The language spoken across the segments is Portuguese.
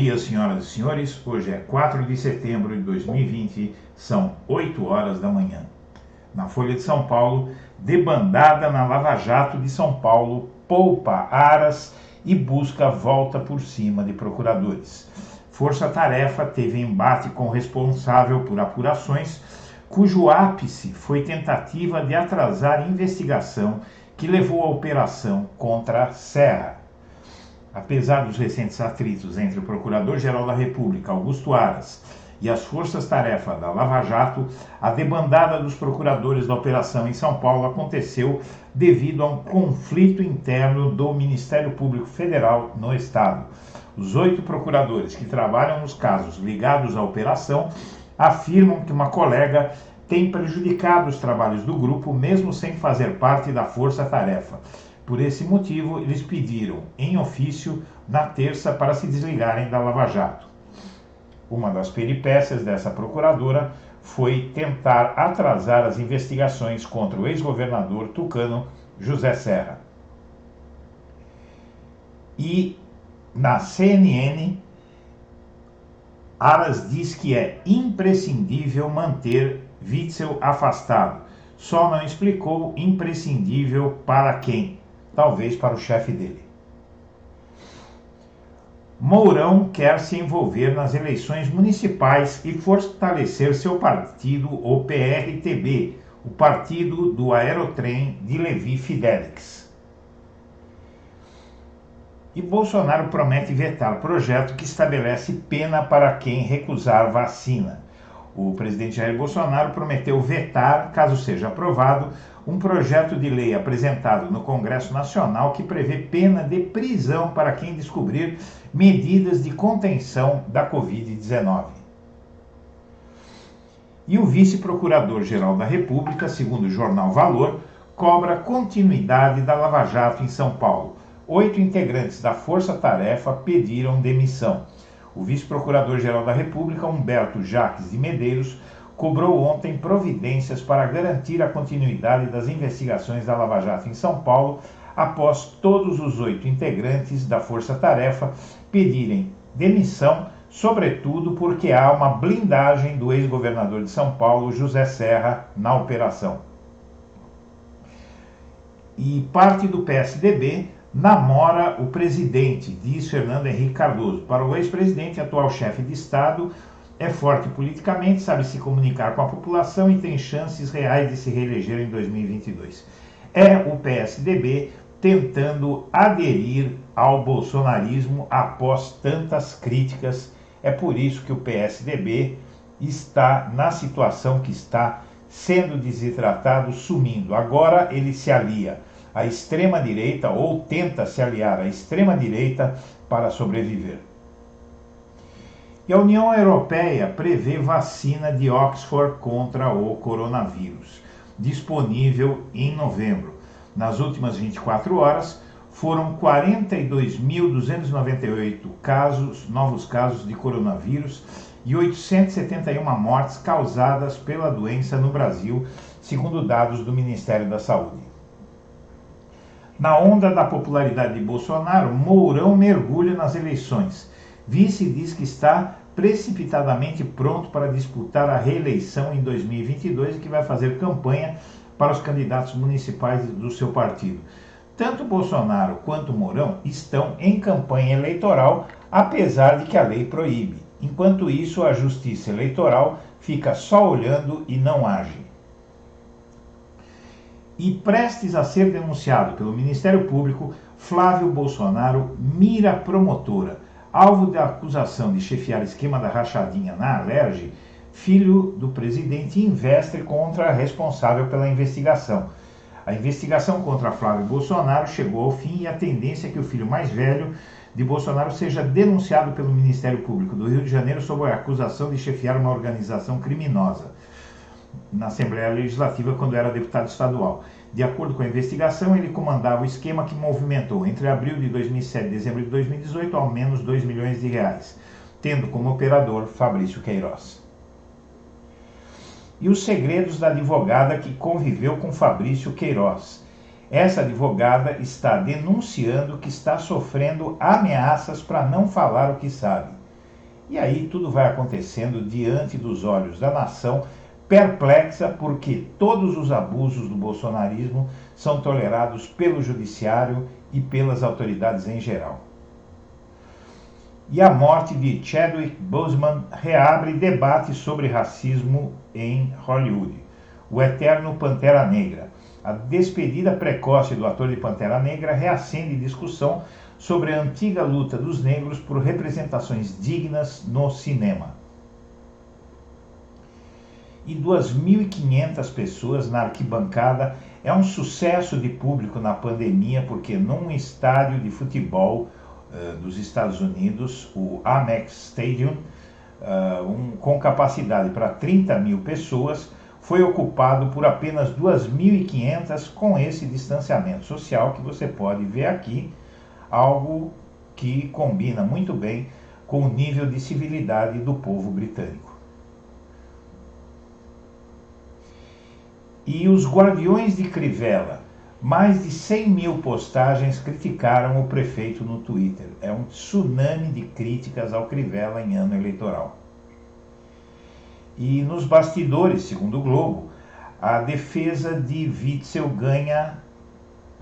dia, senhoras e senhores. Hoje é 4 de setembro de 2020, são 8 horas da manhã. Na Folha de São Paulo, debandada na Lava Jato de São Paulo, poupa aras e busca volta por cima de procuradores. Força-tarefa teve embate com o responsável por apurações, cujo ápice foi tentativa de atrasar investigação que levou à operação contra Serra. Apesar dos recentes atritos entre o Procurador-Geral da República, Augusto Aras, e as forças-tarefa da Lava Jato, a debandada dos procuradores da operação em São Paulo aconteceu devido a um conflito interno do Ministério Público Federal no Estado. Os 8 procuradores que trabalham nos casos ligados à operação afirmam que uma colega tem prejudicado os trabalhos do grupo, mesmo sem fazer parte da força-tarefa. Por esse motivo, eles pediram, em ofício, na terça, para se desligarem da Lava Jato. Uma das peripécias dessa procuradora foi tentar atrasar as investigações contra o ex-governador tucano José Serra. E, na CNN, Aras diz que é imprescindível manter Witzel afastado. Só não explicou imprescindível para quem. Talvez para o chefe dele. Mourão quer se envolver nas eleições municipais e fortalecer seu partido, o PRTB, o partido do aerotrem de Levi Fidelix. E Bolsonaro promete vetar projeto que estabelece pena para quem recusar vacina. O presidente Jair Bolsonaro prometeu vetar, caso seja aprovado, um projeto de lei apresentado no Congresso Nacional que prevê pena de prisão para quem descobrir medidas de contenção da Covid-19. E o vice-procurador-geral da República, segundo o jornal Valor, cobra continuidade da Lava Jato em São Paulo. 8 integrantes da Força-Tarefa pediram demissão. O vice-procurador-geral da República, Humberto Jacques de Medeiros, cobrou ontem providências para garantir a continuidade das investigações da Lava Jato em São Paulo, após todos os 8 integrantes da Força-Tarefa pedirem demissão, sobretudo porque há uma blindagem do ex-governador de São Paulo, José Serra, na operação. E parte do PSDB namora o presidente, diz Fernando Henrique Cardoso. Para o ex-presidente, atual chefe de Estado, é forte politicamente, sabe se comunicar com a população e tem chances reais de se reeleger em 2022. É o PSDB tentando aderir ao bolsonarismo após tantas críticas. É por isso que o PSDB está na situação que está, sendo desidratado, sumindo. Agora ele se alia à extrema-direita, ou tenta se aliar à extrema-direita para sobreviver. E a União Europeia prevê vacina de Oxford contra o coronavírus, disponível em novembro. Nas últimas 24 horas, foram 42.298 novos casos de coronavírus e 871 mortes causadas pela doença no Brasil, segundo dados do Ministério da Saúde. Na onda da popularidade de Bolsonaro, Mourão mergulha nas eleições. Vice diz que está precipitadamente pronto para disputar a reeleição em 2022 e que vai fazer campanha para os candidatos municipais do seu partido. Tanto Bolsonaro quanto Mourão estão em campanha eleitoral, apesar de que a lei proíbe. Enquanto isso, a Justiça Eleitoral fica só olhando e não age. E prestes a ser denunciado pelo Ministério Público, Flávio Bolsonaro mira promotora, alvo da acusação de chefiar esquema da rachadinha na Alerj. Filho do presidente investe contra a responsável pela investigação. A investigação contra Flávio Bolsonaro chegou ao fim e a tendência é que o filho mais velho de Bolsonaro seja denunciado pelo Ministério Público do Rio de Janeiro sob a acusação de chefiar uma organização criminosa na Assembleia Legislativa quando era deputado estadual. De acordo com a investigação, ele comandava o esquema que movimentou entre abril de 2007 e dezembro de 2018 ao menos R$2 milhões, tendo como operador Fabrício Queiroz. E os segredos da advogada que conviveu com Fabrício Queiroz. Essa advogada está denunciando que está sofrendo ameaças para não falar o que sabe. E aí tudo vai acontecendo diante dos olhos da nação, perplexa porque todos os abusos do bolsonarismo são tolerados pelo judiciário e pelas autoridades em geral. E a morte de Chadwick Boseman reabre debate sobre racismo em Hollywood. O eterno Pantera Negra. A despedida precoce do ator de Pantera Negra reacende discussão sobre a antiga luta dos negros por representações dignas no cinema. E 2.500 pessoas na arquibancada é um sucesso de público na pandemia, porque num estádio de futebol dos Estados Unidos, o Amex Stadium, com capacidade para 30 mil pessoas, foi ocupado por apenas 2.500 com esse distanciamento social que você pode ver aqui, algo que combina muito bem com o nível de civilidade do povo britânico. E os Guardiões de Crivella, mais de 100 mil postagens criticaram o prefeito no Twitter. É um tsunami de críticas ao Crivella em ano eleitoral. E nos bastidores, segundo o Globo, a defesa de Witzel ganha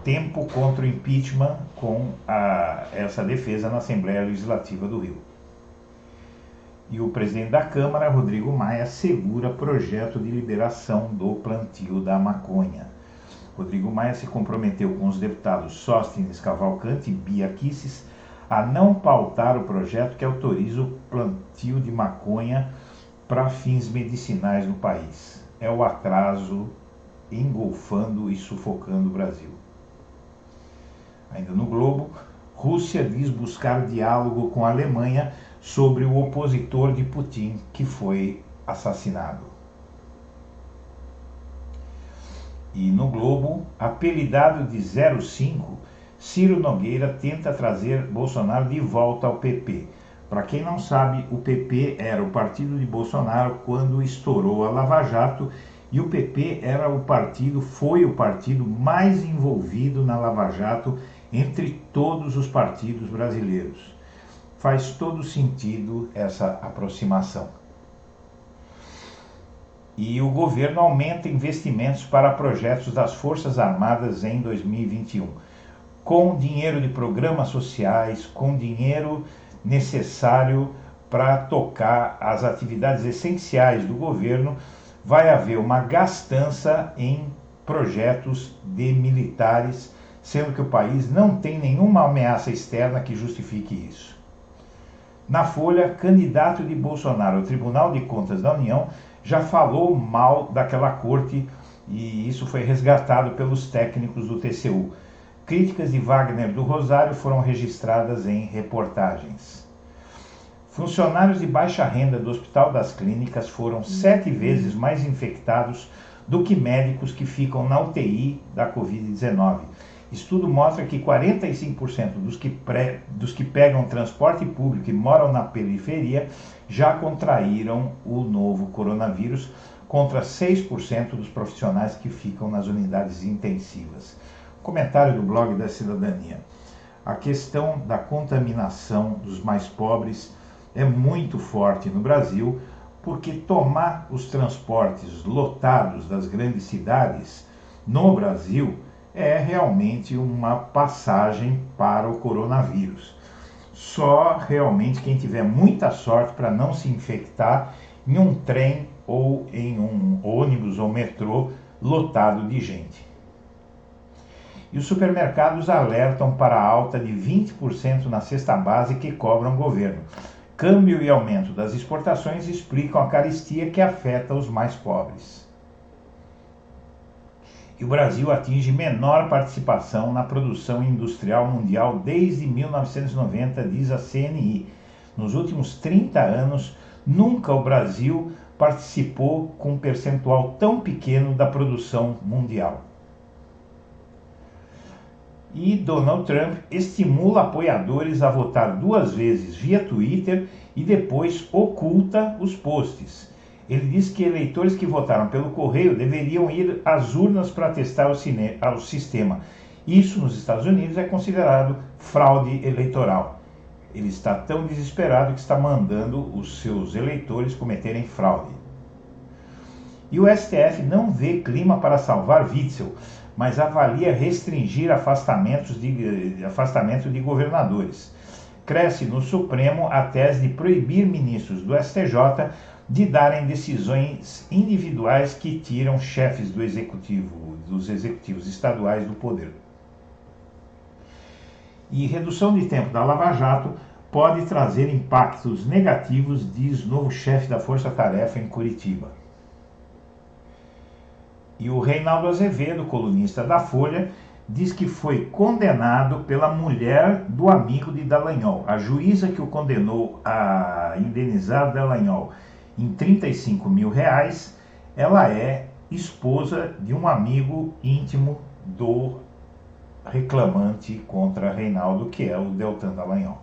tempo contra o impeachment com essa defesa na Assembleia Legislativa do Rio. E o presidente da Câmara, Rodrigo Maia, segura projeto de liberação do plantio da maconha. Rodrigo Maia se comprometeu com os deputados Sóstenes Cavalcante e Bia Kicis a não pautar o projeto que autoriza o plantio de maconha para fins medicinais no país. É o atraso engolfando e sufocando o Brasil. Ainda no Globo, Rússia diz buscar diálogo com a Alemanha sobre o opositor de Putin que foi assassinado. E no Globo, apelidado de 05, Ciro Nogueira tenta trazer Bolsonaro de volta ao PP. Para quem não sabe, o PP era o partido de Bolsonaro quando estourou a Lava Jato, e o PP foi o partido mais envolvido na Lava Jato entre todos os partidos brasileiros. Faz todo sentido essa aproximação. E o governo aumenta investimentos para projetos das Forças Armadas em 2021. Com dinheiro de programas sociais, com dinheiro necessário para tocar as atividades essenciais do governo, vai haver uma gastança em projetos de militares, sendo que o país não tem nenhuma ameaça externa que justifique isso. Na Folha, candidato de Bolsonaro ao Tribunal de Contas da União já falou mal daquela corte e isso foi resgatado pelos técnicos do TCU. Críticas de Wagner do Rosário foram registradas em reportagens. Funcionários de baixa renda do Hospital das Clínicas foram 7 vezes mais infectados do que médicos que ficam na UTI da Covid-19. Estudo mostra que 45% dos que pegam transporte público e moram na periferia já contraíram o novo coronavírus, contra 6% dos profissionais que ficam nas unidades intensivas. Comentário do blog da Cidadania. A questão da contaminação dos mais pobres é muito forte no Brasil, porque tomar os transportes lotados das grandes cidades no Brasil é realmente uma passagem para o coronavírus. Só realmente quem tiver muita sorte para não se infectar em um trem ou em um ônibus ou metrô lotado de gente. E os supermercados alertam para a alta de 20% na cesta básica que cobram o governo. Câmbio e aumento das exportações explicam a carestia que afeta os mais pobres. E o Brasil atinge menor participação na produção industrial mundial desde 1990, diz a CNI. Nos últimos 30 anos, nunca o Brasil participou com um percentual tão pequeno da produção mundial. E Donald Trump estimula apoiadores a votar 2 vezes via Twitter e depois oculta os posts. Ele diz que eleitores que votaram pelo correio deveriam ir às urnas para testar o sistema. Isso nos Estados Unidos é considerado fraude eleitoral. Ele está tão desesperado que está mandando os seus eleitores cometerem fraude. E o STF não vê clima para salvar Witzel, mas avalia restringir afastamento de governadores. Cresce no Supremo a tese de proibir ministros do STJ de darem decisões individuais que tiram chefes dos executivos estaduais do poder. E redução de tempo da Lava Jato pode trazer impactos negativos, diz novo chefe da Força Tarefa em Curitiba. E o Reinaldo Azevedo, colunista da Folha, diz que foi condenado pela mulher do amigo de Dallagnol. A juíza que o condenou a indenizar Dallagnol em R$35 mil, ela é esposa de um amigo íntimo do reclamante contra Reinaldo, que é o Deltan Dallagnol.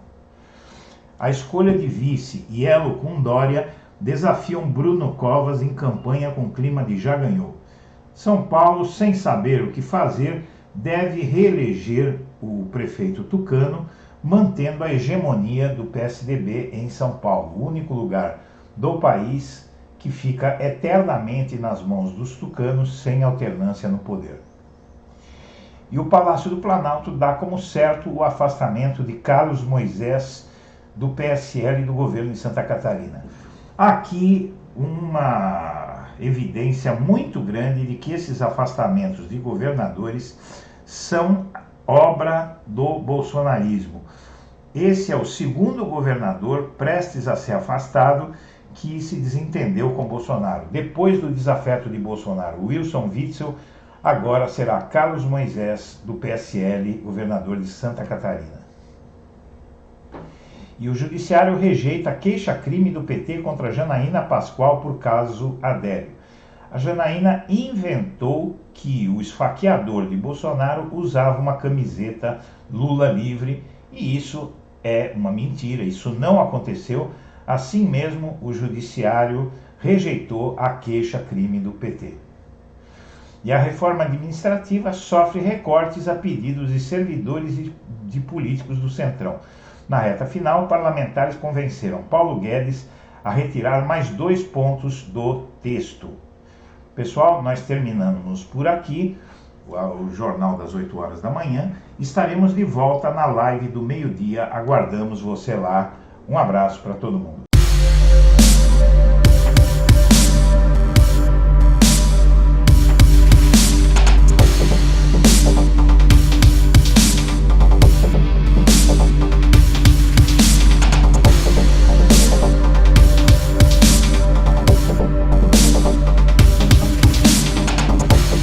A escolha de vice e elo com Dória desafiam Bruno Covas em campanha com clima de já ganhou. São Paulo, sem saber o que fazer, deve reeleger o prefeito tucano, mantendo a hegemonia do PSDB em São Paulo, o único lugar do país que fica eternamente nas mãos dos tucanos, sem alternância no poder. E o Palácio do Planalto dá como certo o afastamento de Carlos Moisés do PSL e do governo de Santa Catarina. Aqui uma evidência muito grande de que esses afastamentos de governadores são obra do bolsonarismo. Esse é o segundo governador prestes a ser afastado que se desentendeu com Bolsonaro. Depois do desafeto de Bolsonaro, Wilson Witzel, agora será Carlos Moisés, do PSL, governador de Santa Catarina. E o Judiciário rejeita a queixa-crime do PT contra Janaína Pascoal por caso Adélio. A Janaína inventou que o esfaqueador de Bolsonaro usava uma camiseta Lula livre, e isso é uma mentira, isso não aconteceu. Assim mesmo, o Judiciário rejeitou a queixa-crime do PT. E a reforma administrativa sofre recortes a pedidos de servidores e de políticos do Centrão. Na reta final, parlamentares convenceram Paulo Guedes a retirar mais 2 pontos do texto. Pessoal, nós terminamos por aqui o Jornal das 8 horas da manhã. Estaremos de volta na live do meio-dia. Aguardamos você lá. Um abraço para todo mundo.